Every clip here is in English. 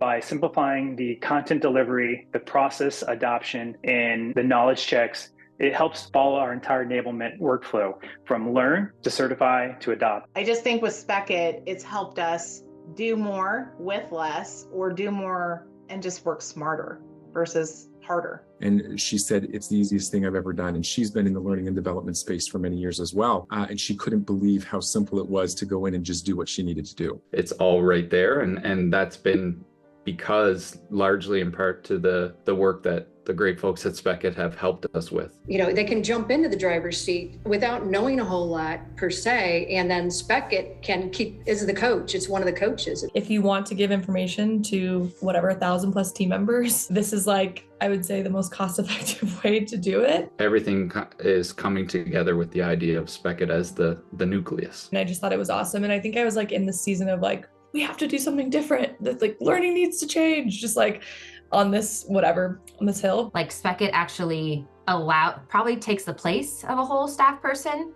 by simplifying the content delivery, the process adoption, and the knowledge checks. It helps follow our entire enablement workflow from learn to certify to adopt. I just think with Spekit, it's helped us do more with less, or do more and just work smarter versus harder. And she said, it's the easiest thing I've ever done. And she's been in the learning and development space for many years as well. And she couldn't believe how simple it was to go in and just do what she needed to do. It's all right there. And that's been because largely in part to the work that the great folks at Spekit have helped us with. You know, they can jump into the driver's seat without knowing a whole lot per se, and then Spekit is the coach. It's one of the coaches. If you want to give information to whatever 1,000+ team members, this is like, I would say, the most cost-effective way to do it. Everything is coming together with the idea of Spekit as the nucleus. And I just thought it was awesome. And I think I was like in the season of like, we have to do something different. That like learning needs to change. Just like on this hill. Like Spekit actually probably takes the place of a whole staff person.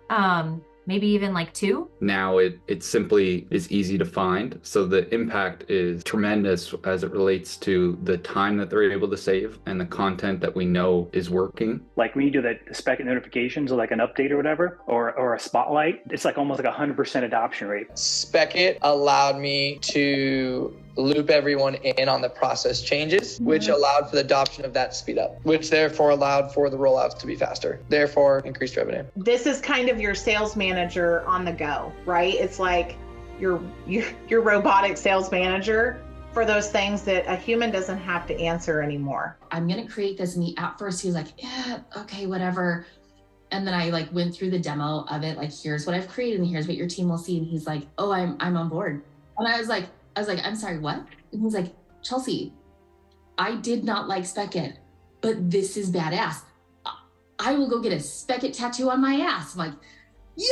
Maybe even like 2. Now it simply is easy to find. So the impact is tremendous as it relates to the time that they're able to save and the content that we know is working. Like when you do the Spekit notifications or like an update or whatever, or a spotlight, it's like almost like 100% adoption rate. Spekit allowed me to loop everyone in on the process changes, which allowed for the adoption of that speed up, which therefore allowed for the rollouts to be faster, therefore increased revenue. This is kind of your sales manager on the go, right? It's like your robotic sales manager for those things that a human doesn't have to answer anymore. I'm gonna create this, and at first he was like, yeah, okay, whatever. And then I like went through the demo of it, like, here's what I've created and here's what your team will see. And he's like, oh, I'm on board. And I was like, I'm sorry, what? And he's like, Chelsea, I did not like Spekit, but this is badass. I will go get a Spekit tattoo on my ass. I'm like, yeah!